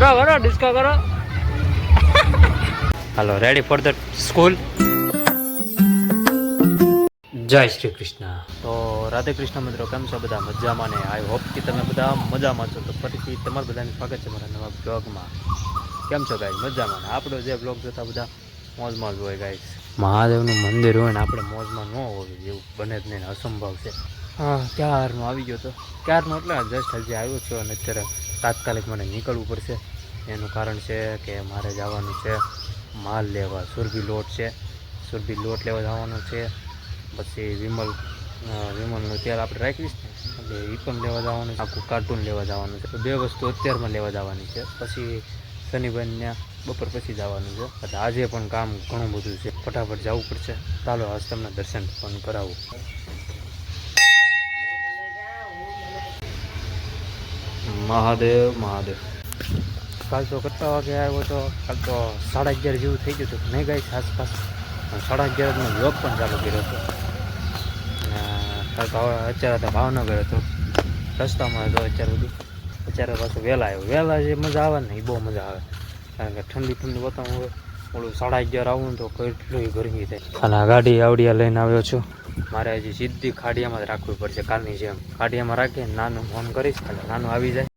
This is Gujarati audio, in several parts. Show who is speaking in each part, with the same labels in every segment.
Speaker 1: કરો કરો ડિસ્કો કરો. હાલો રેડી ફોર ધ સ્કૂલ. જય શ્રી કૃષ્ણ. તો રાધે કૃષ્ણ મિત્રો, કેમ છો બધા? મજામાં ને? આઈ હોપ કે તમે બધા મજામાં છો. તો ફરીથી તમારું બધાનું સ્વાગત છે મારા નવા બ્લોગમાં. કેમ છો ગાઈસ? મજામાં ને? આપણો જે બ્લોગ જોતા બધા મોજમાં જ હોય ગાઈસ. મહાદેવનું મંદિર હોય ને આપણે મોજમાં ન હોય એવું બને જ નહીં, અસંભવ છે. હા, ક્યારનો આવી ગયો તો ક્યારનો એટલે જસ્ટ હજી આવ્યો છું અને અત્યારે તાત્કાલિક મને નીકળવું પડશે. એનું કારણ છે કે મારે જવાનું છે માલ લેવા. સુરભી લોટ છે, સુરભી લોટ લેવા જવાનું છે. પછી વિમલનું તેલ આપણે રાખીશ ને એટલે એ પણ લેવા જવાનું છે. આખું કાર્ટૂન લેવા જવાનું છે. તો બે વસ્તુ અત્યારમાં લેવા જવાની છે. પછી શનિભાઈને બપોર પછી જવાનું છે. એટલે આજે પણ કામ ઘણું બધું છે, ફટાફટ જવું પડશે. ચાલો આજ તમને દર્શન પણ કરાવું. મહાદેવ મહાદેવ. કાલ તો કેટલા વાગે આવ્યો તો? કાલ તો 11:30 જેવું થઈ ગયું હતું નહીં ગાઈસ, આસપાસ 11:30 યોગ પણ ચાલુ કર્યો હતો. કાલ તો અત્યારે તો ભાવનગર હતો, રસ્તામાં હતો અત્યારે પાછું વહેલા આવ્યો. વહેલા જે મજા આવે ને એ બહુ મજા આવે, કારણ કે ઠંડી વાતાવરણ હોય. ઓલું 11:30 આવું તો કેટલી ગરમી થાય. અને આ ગાડી આવડિયા લઈને આવ્યો છું. મારે હજી સીધી ખાડિયામાં જ રાખવી પડશે કાલની જેમ. ખાડિયામાં રાખીને નાનું ફોન કરીશ, એટલે નાનું આવી જાય.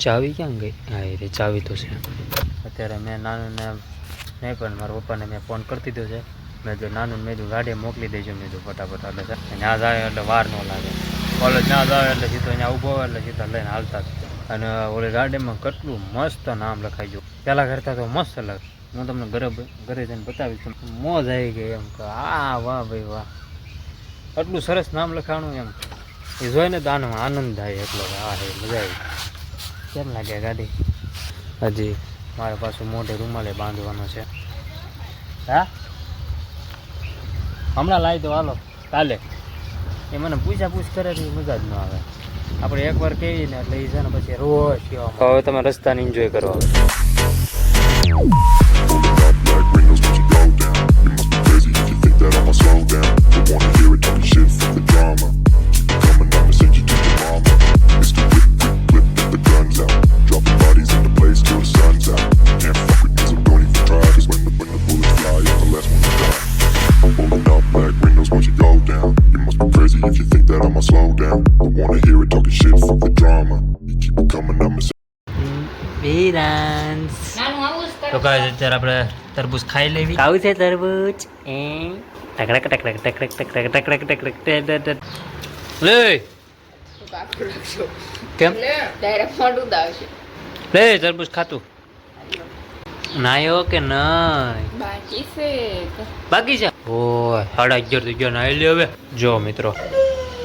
Speaker 1: ચાવી ક્યાં ગઈ? હા એ રે ચાવી તો છે. અત્યારે મેં નાનુંને નહીં પણ મારા પપ્પાને મેં ફોન કરી દીધો છે. મેં જો નાનું મેં જો ગાડીએ મોકલી દેજો મેં જો ફટાફટ. એટલે ત્યાં જાય એટલે વાર ન લાગે. કોલેજ ના જાય એટલે સીધો ત્યાં ઊભો હોય એટલે સીધા લઈને હાલતા જ. અને ઓલી ગાડીમાં કેટલું મસ્ત નામ લખાઈ ગયું પહેલાં કરતાં તો મસ્ત લાગે. હું તમને ઘરે જઈને બતાવીશ. મોજ આવી ગઈ એમ કે આ વાહ ભાઈ વાહ, એટલું સરસ નામ લખાણું એમ એ જોઈને તો આનો આનંદ થાય. એટલો હા હે મજા આવી. કેમ લાગે ગાડી? હજી મારે પાછું મોઢે રૂમાલે બાંધવાનો છે. હા હમણાં લાવી દો હાલો કાલે. એ મને પૂછ કરે તો મજા જ ન આવે. આપણે એકવાર કહીએ ને એટલે એ છે ને પછી રોજ કહેવા. હવે તમે રસ્તાને એન્જોય કરો. તો ગાઈસ અત્યારે આપણે તરબૂચ ખાઈ લેવી. ખાવું છે તરબૂચ? ટકડક ટકડક ટકડક ટકડક ટકડક ટકડક લે. કેમ લે તરબૂચ ખાતું નાયો કે નહીં? બાકી છે. ઓ 11:30 થઈ ગયો, નાઈ લે હવે. જો મિત્રો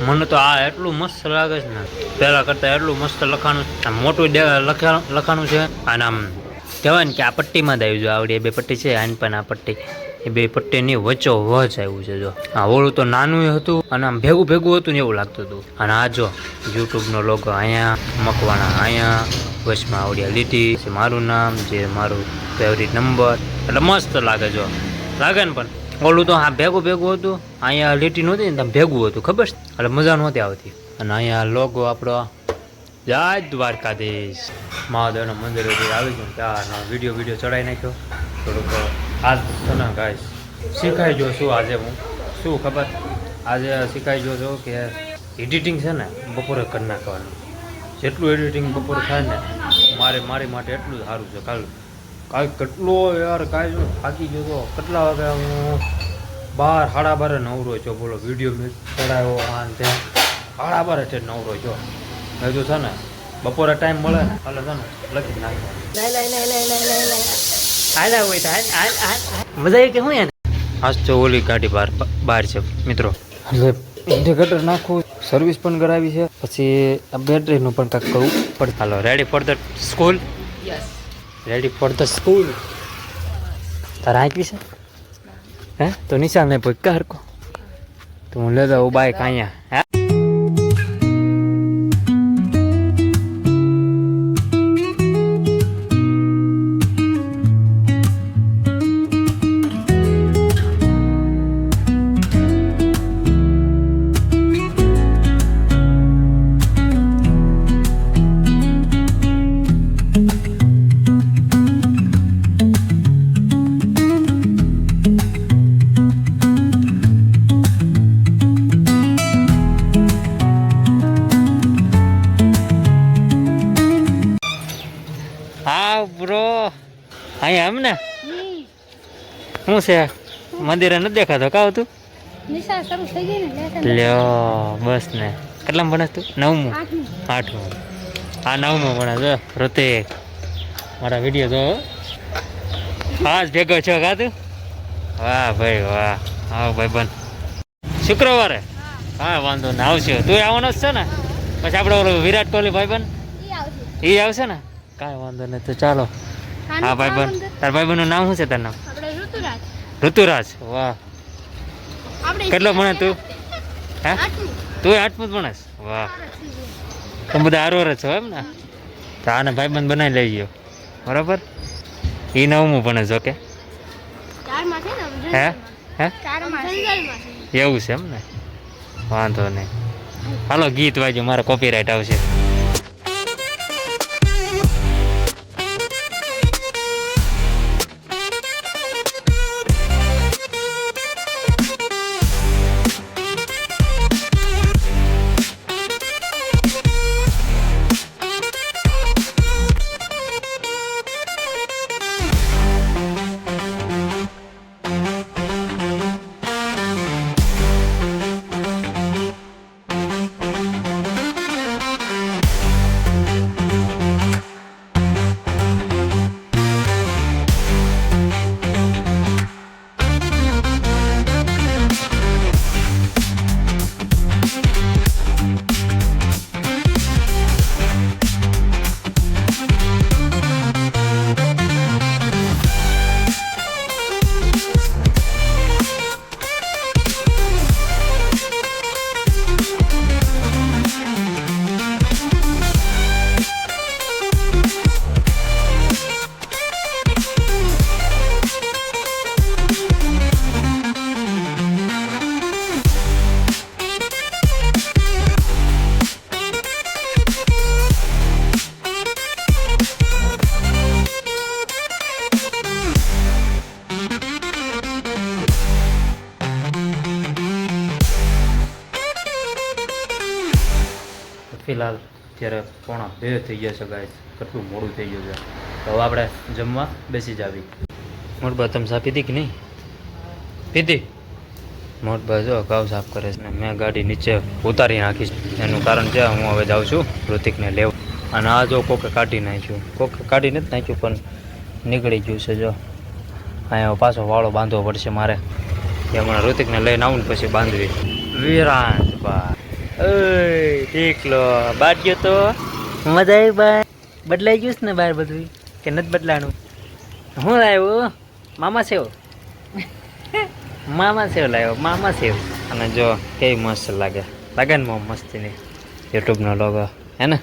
Speaker 1: મને તો આ એટલું મસ્ત લાગે છે ને, પહેલા કરતા એટલું મસ્ત લખાણું, આમ મોટું લખાણું છે. અને આમ કહેવાય ને કે આ પટ્ટીમાં જ આવ્યું. જો આવડી બે પટ્ટી છે આની પણ આ પટ્ટી, એ બે પટ્ટીની વચ્ચો વચ આવ્યું છે. જો આ ઓળું તો નાનું હતું અને આમ ભેગું હતું ને એવું લાગતું હતું. અને આ જો યુટ્યુબનો લોગો અહીંયા મકવાણા, અહીંયા વચમાં આવડિયા લીટી, મારું નામ, જે મારું ફેવરિટ નંબર. એટલે મસ્ત લાગે. જો લાગે ને. પણ ઓલું તો હા ભેગું હતું, અહીંયા લીટી નહોતી ને ભેગું હતું, ખબર છે? એટલે મજા નહોતી આવતી. અને અહીંયા લોગો આપણો જય દ્વારકાધીશ મહાદેવના મંદિર આવી ગયું. ત્યારનો વિડીયો ચડાવી નાખ્યો થોડુંક. આજ તો ના ગાઈસ શીખાઈ જો શું આજે હું શું ખબર આજે શીખાઈ જો છો કે એડિટિંગ છે ને બપોરે કરી નાખવાનું. જેટલું એડિટિંગ બપોરે થાય ને મારી માટે એટલું જ સારું છે. કાંઈ કેટલો યાર કાંઈ જો થાકી ગયો તો કેટલા વાગે હું 12:30 નવરો છો. બોલો વિડીયો મેં ચડાવ્યો આ ને ત્યાં 12:30 નવરો છો. હજુ છે ને બપોરે ટાઈમ મળે ને એટલે છે ને લખી નાખવાનું. મજા આવી કે હું યાર. આજ તો ઓલી ગાડી બહાર છે મિત્રો, એટલે ઇન્ડિકેટર નાખવું, સર્વિસ પણ કરાવી છે, પછી આ બેટરીનું પણ કાંઈક કરવું પડે. હાલો ready for the school. Ready for the school. તારા આંકવી છે હે? તો નિશાન નહીં પગ હરકો તો હું લેતો હું બાઈક અહીંયા. હે અહીંયા એમ ને શું છે મંદિરે નથી દેખાતો કાવ તું લ્યો બસ ને કેટલામાં ભણસ તું 9મું 8મું આ 9મું ભણે જો ઋતિક મારા વિડીયો જો હા ભેગો છો કા તું વાહ ભાઈ વાહ હા ભાઈ બન શુક્રવારે હા વાંધો ને આવશે તું આવવાનો જ છે ને પછી આપણે ઓલો વિરાટ કોહલી ભાઈ બન એ આવશે ને કાંઈ વાંધો નહીં તો ચાલો હા ભાઈ બન તાર ભાઈ બનનું નામ શું છે તારું નામ ઋતુરાજ વાહ કેટલો ભણે તું હે તું 8મું જ ભણેશ વાહ તમે બધા હારો જ છો એમ ને તો આને ભાઈબંધ બનાવી લઈ ગયો બરાબર એ 9મું ભણે છે ઓકે હે હે એવું છે એમ ને વાંધો નહીં હાલો ગીત વાગ્યું મારે કોપીરાઇટ આવશે ફિલહાલ અત્યારે 1:30 થઈ ગયા છે ગાઈસ કેટલું મોડું થઈ ગયું છે તો હવે આપણે જમવા બેસી જાવી મોટબા તમે ચા પીધી કે નહીં પીધી મોટબા જો ઘાવ સાફ કરે છે ને મેં ગાડી નીચે ઉતારી નાખી એનું કારણ છે હું હવે જાઉં છું ઋતિકને લેવા અને આ જો કોકે કાઢી નાખ્યું કોકે કાઢી નથી નાખ્યું પણ નીકળી ગયું છે જો અહીંયા પાછો વાળો બાંધવો પડશે મારે એ હમણાં ઋતિકને લઈને આવું ને પછી બાંધવી વિરાંત બા એકલો બાર ગયો તો મજા આવી બાર બદલાઈ ગયું છે ને બહાર બધું કે નથી બદલાનું હું લાવ્યો મામા સેવ મામા સેવ લાવ્યો મામા સેવ અને જો કેવી મસ્ત લાગે લાગે ને મસ્તીની યુટ્યુબનો લોગો હે ને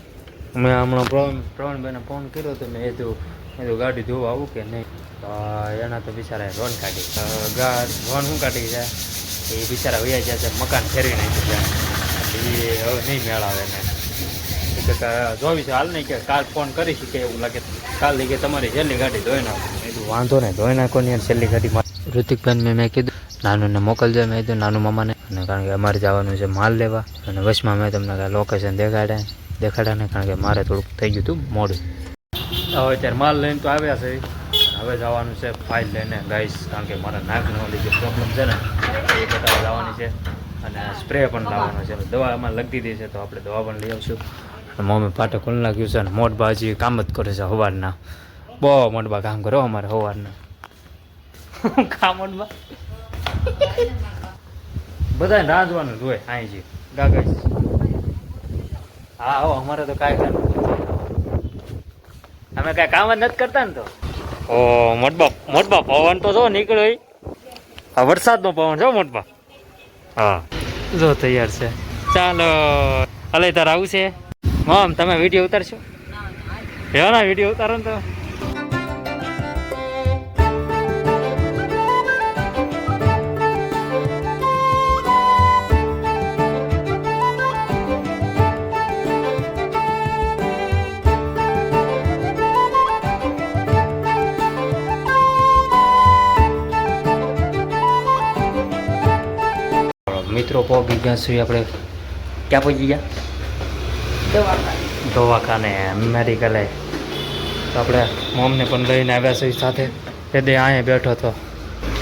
Speaker 1: મેં હમણાં પ્રવીણભાઈને ફોન કર્યો તો મેં એ ગાડી ધોવા આવું કે નહીં તો એના તો બિચારા રોન કાઢી રોન શું કાઢી જાય એ બિચારા વૈયા જાય છે મકાન ફેરવી નાખ્યું છે એ હવે નહીં મેળ આવે ને જોવી છે હાલ નહીં કે કાલ ફોન કરીશ કે એવું લાગે કાલ લઈ કે તમારી છેલ્લી ગાડી ધોઈ નાખો કીધું વાંધો નહીં ધોઈ નાખો ને છેલ્લી ગાડી ઋતિકભાઈને મેં કીધું નાનુને મોકલજો મેં કીધું નાનું મામાને અને કારણ કે અમારે જવાનું છે માલ લેવા અને વચમાં મેં તમને લોકેશન દેખાડ્યા ને કારણ કે મારે થોડુંક થઈ ગયું હતું મોડું હવે અત્યારે માલ લઈને તો આવ્યા છે હવે જવાનું છે ફાઇલ લઈને ગાઈસ કારણ કે મારા નાકનો લીધે પ્રોબ્લેમ છે ને એ બતાવવા જવાની છે અને સ્પ્રે પણ લાવવાનો છે દવા એમાં લગતી દીધી છે તો આપણે દવા પણ લઈ આવશું મમ્મી પાટે ખોલી નાખ્યું છે ને મોટબા હજી કામ જ કરે છે સવારના બહુ મોટબા કામ કરો અમારે સવારના કામ મોટબા બધાને રાંધવાનું જ હોય અહીંજી ગાગા હા હો અમારે તો કાંઈ કામ અમે કાંઈ કામ જ નથી કરતા ને તો ઓ મોટબા પવન તો જો નીકળ્યો હા વરસાદનો પવન છો મોટબા હા જો તૈયાર છે ચાલો અલે તાર આવું છે મમ તમે વિડીયો ઉતારશો એવો ના વિડીયો ઉતારો ને તો મિત્રો પહોંચી ગયા છીએ આપણે ક્યાં પહોંચી ગયા દવાખાને મેડિકલે તો આપણે મોમને પણ લઈને આવ્યા છે સાથે તે દે અહીંયા બેઠો હતો.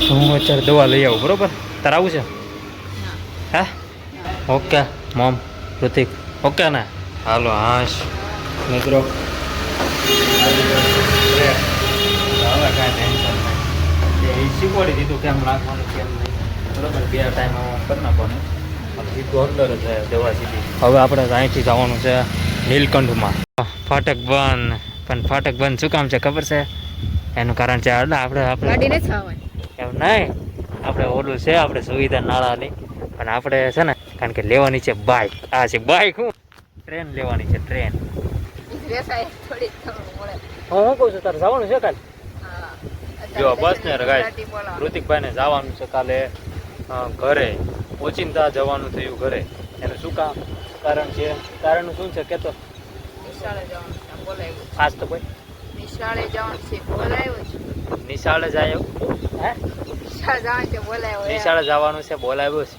Speaker 1: હું અત્યારે દવા લઈ આવું, બરોબર? તારે આવું છે? હા, ઓકે મોમ ઋતિક, ઓકે ને? હાલો હાશ મિત્રો, હવે કાંઈ ટેન્શન નહીં. એ શીખવાડી દીધું કેમ નાખવાનું કેમ નહીં, બરોબર? 2 ટાઈમ કરી નાખવાનું, સીધું અંદર જ જાય દવા સીધી. હવે આપણે અહીંથી જવાનું છે નીલકંઠમાં. ફાટક બંધ, પણ ફાટક બંધ શું કામ છે ખબર છે? એનું કારણ છે આપણે એવું નહીં, આપણે ઓલું છે આપણે સુવિધા નાળાની, પણ આપણે છે ને કારણ કે લેવાની છે બાઇક. આ છે બાઇક, હું ટ્રેન લેવાની છે, ટ્રેન. હું કહું છું તારે જવાનું છે કાલે? જો બસ ને ઋતિકભાઈ ને જવાનું છે કાલે ઘરે, ઓચિંતા જવાનું થયું ઘરે. એનું શું કારણ છે? કારણ શું છે કેતો? આજ તો ભાઈ નિશાળે જવાનું છે, બોલાવ્યો છે. નિશાળે જાય, હે? નિશાળે જવાનું છે, બોલાવ્યો છે,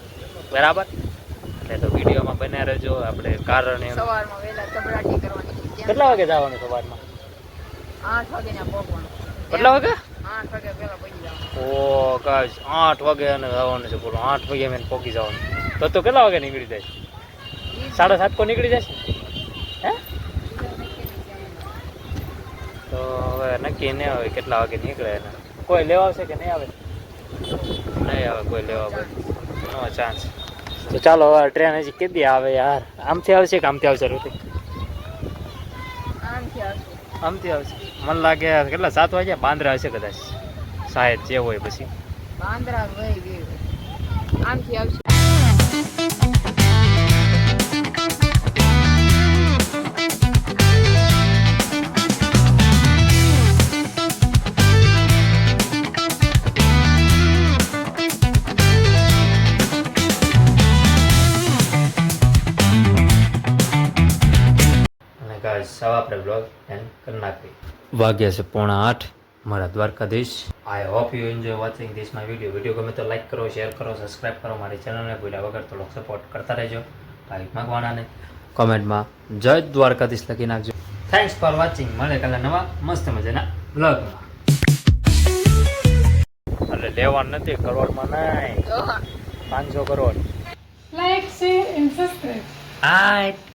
Speaker 1: બરાબર? એટલે તો વિડીયોમાં બન્યા રહેજો. આપણે કારણ એમ સવારમાં વહેલા તબડાટી કરવાની. કેટલા વાગે જવાનું સવારમાં? 8 વાગે ના પહોંચવાનું. કેટલા વાગે? 8 વાગે પહેલા પહોંચી જવાનું. ઓ ગાઈસ 8 વાગે અને જવાનું છે, બોલો 8 વાગે મેં પહોંચી જવાનું. તો કેટલા વાગે નીકળી જાય? 7:30 કો નીકળી જશે, હે? તો હવે નક્કી નહીં આવે કેટલા વાગે નીકળે. એને કોઈ લેવા આવશે કે નહીં આવે? નહીં આવે કોઈ લેવા, ભાઈ નો ચાન્સ. તો ચાલો હવે ટ્રેન હજી કેદી આવે યાર? આમથી આવશે કે આમથી આવશે ઋતિક? આમથી આવશે. મને લાગે કેટલા 7 વાગ્યા બાંદ્રા હશે કદાચ, શાયદ જે હોય. પછી બાંદ્રા વહી ગયું, આમથી આવશે. હવે આપણે બ્લોગ એન્ડ કરી નાખીએ. વાગ્યા છે 7:45 મારા Dwarkadhish. I hope you enjoy watching this my video ગમે તો લાઈક કરો, શેર કરો, સબસ્ક્રાઈબ કરો. મારી ચેનલને ભૂલ્યા વગર થોડોક સપોર્ટ કરતા રહેજો. લાઈક માંગવાના નહીં, કોમેન્ટમાં જય દ્વારકાધીશ લખી નાખજો. Thanks for watching. મળે કાલે નવા મસ્ત મજાના બ્લોગમાં. એટલે લેવાનું નથી, કરોડમાં નહીં, 500 crore. Like share and subscribe.